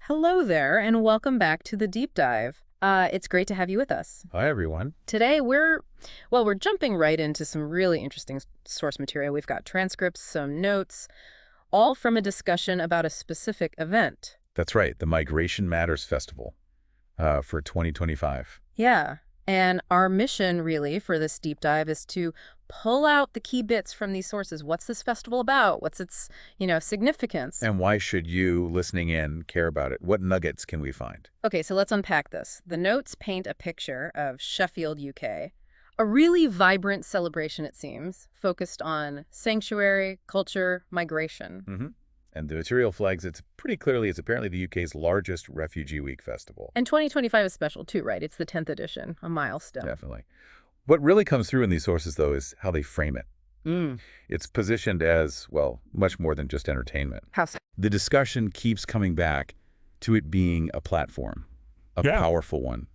Hello there, and welcome back to the Deep Dive. It's great to have you with us. Hi, everyone. Today, we're jumping right into some really interesting source material. We've got transcripts, some notes, all from a discussion about a specific event. That's right, the Migration Matters Festival for 2025. Yeah, and our mission, really, for this deep dive is to pull out the key bits from these sources. What's this festival about? What's its, significance? And why should you, listening in, care about it? What nuggets can we find? Okay, so let's unpack this. The notes paint a picture of Sheffield, UK. A really vibrant celebration, it seems, focused on sanctuary, culture, migration. And the material flags it's apparently the UK's largest Refugee Week festival. And 2025 is special too, right? It's the 10th edition, a milestone. Definitely. What really comes through in these sources, though, is how they frame it. It's positioned as, well, much more than just entertainment. How so? The discussion keeps coming back to it being a platform, a powerful one.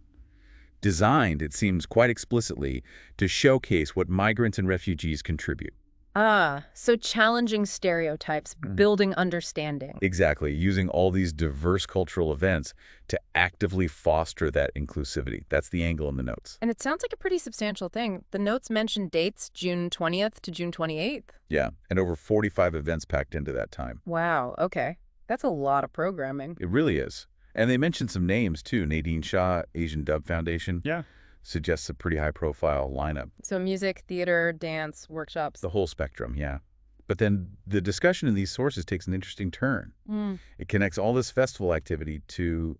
Designed, it seems quite explicitly, to showcase what migrants and refugees contribute. So challenging stereotypes, building understanding. Exactly, using all these diverse cultural events to actively foster that inclusivity. That's the angle in the notes. And it sounds like a pretty substantial thing. The notes mention dates, June 20th to June 28th. Yeah, and over 45 events packed into that time. Wow, okay. That's a lot of programming. It really is. And they mentioned some names, too. Nadine Shah, Asian Dub Foundation. Yeah. Suggests a pretty high-profile lineup. So music, theater, dance, workshops. The whole spectrum, yeah. But then the discussion in these sources takes an interesting turn. It connects all this festival activity to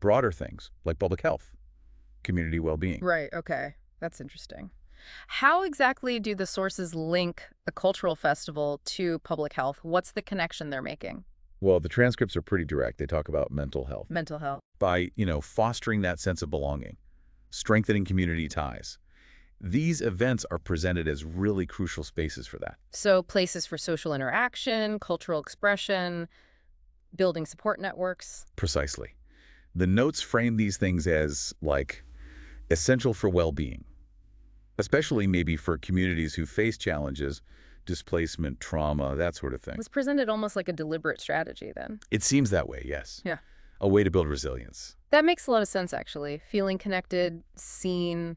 broader things like public health, community well-being. Right, okay. That's interesting. How exactly do the sources link a cultural festival to public health? What's the connection they're making? Well, the transcripts are pretty direct. They talk about mental health. Mental health. By, fostering that sense of belonging, strengthening community ties. These events are presented as really crucial spaces for that. So places for social interaction, cultural expression, building support networks. Precisely. The notes frame these things as, essential for well-being, especially maybe for communities who face challenges, displacement, trauma, that sort of thing. It was presented almost like a deliberate strategy then. It seems that way, yes. Yeah. A way to build resilience. That makes a lot of sense, actually. Feeling connected, seen,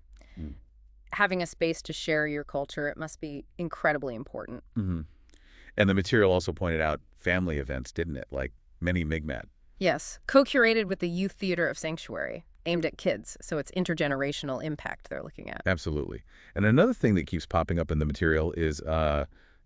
having a space to share your culture, it must be incredibly important. And the material also pointed out family events, didn't it? Like many Mi'kmaq. Yes. Co-curated with the Youth Theater of Sanctuary, aimed at kids, so it's intergenerational impact they're looking at. Absolutely. And another thing that keeps popping up in the material is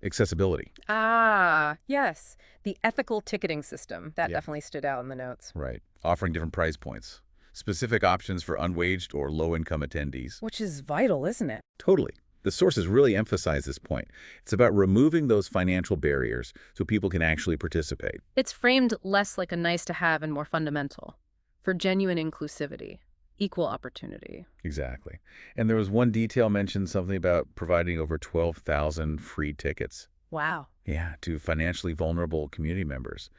accessibility. Yes. The ethical ticketing system. That definitely stood out in the notes. Right. Offering different price points. Specific options for unwaged or low-income attendees. Which is vital, isn't it? Totally. The sources really emphasize this point. It's about removing those financial barriers so people can actually participate. It's framed less like a nice-to-have and more fundamental. For genuine inclusivity, equal opportunity. Exactly. And there was one detail mentioned, something about providing over 12,000 free tickets. Wow. Yeah, to financially vulnerable community members.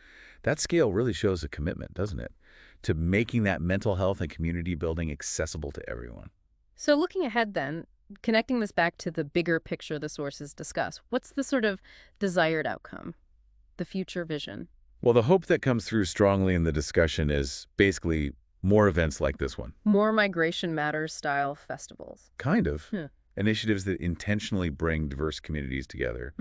That scale really shows a commitment, doesn't it? To making that mental health and community building accessible to everyone. So looking ahead then, connecting this back to the bigger picture the sources discuss, what's the sort of desired outcome, the future vision? Well, the hope that comes through strongly in the discussion is basically more events like this one. More Migration Matters style festivals. Kind of. Initiatives that intentionally bring diverse communities together,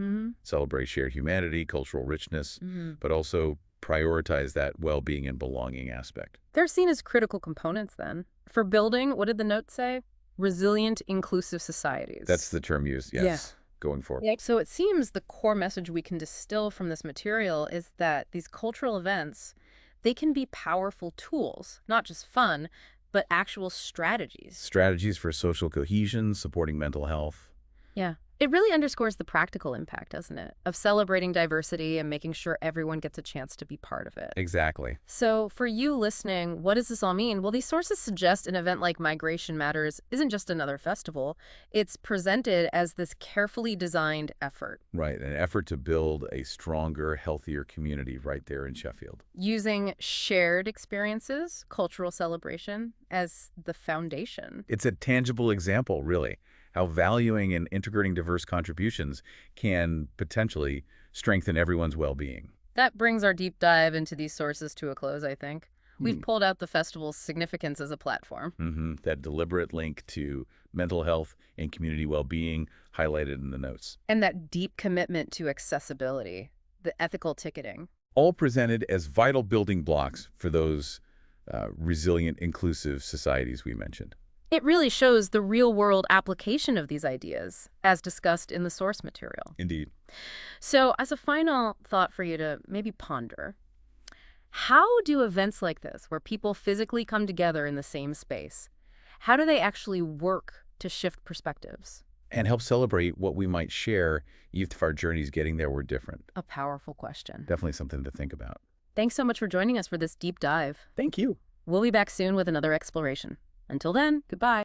celebrate shared humanity, cultural richness, but also prioritize that well-being and belonging aspect. They're seen as critical components then. For building, what did the note say? Resilient, inclusive societies. That's the term used, yes, going forward. Yeah. So it seems the core message we can distill from this material is that these cultural events, they can be powerful tools, not just fun, but actual strategies. Strategies for social cohesion, supporting mental health. Yeah. It really underscores the practical impact, doesn't it, of celebrating diversity and making sure everyone gets a chance to be part of it. Exactly. So for you listening, what does this all mean? Well, these sources suggest an event like Migration Matters isn't just another festival. It's presented as this carefully designed effort. Right, an effort to build a stronger, healthier community right there in Sheffield. Using shared experiences, cultural celebration, as the foundation. It's a tangible example, really, how valuing and integrating diverse contributions can potentially strengthen everyone's well-being. That brings our deep dive into these sources to a close, I think. We've pulled out the festival's significance as a platform. That deliberate link to mental health and community well-being highlighted in the notes. And that deep commitment to accessibility, the ethical ticketing. All presented as vital building blocks for those resilient, inclusive societies we mentioned. It really shows the real-world application of these ideas, as discussed in the source material. Indeed. So, as a final thought for you to maybe ponder, how do events like this, where people physically come together in the same space, how do they actually work to shift perspectives? And help celebrate what we might share if our journeys getting there were different. A powerful question. Definitely something to think about. Thanks so much for joining us for this deep dive. Thank you. We'll be back soon with another exploration. Until then, goodbye.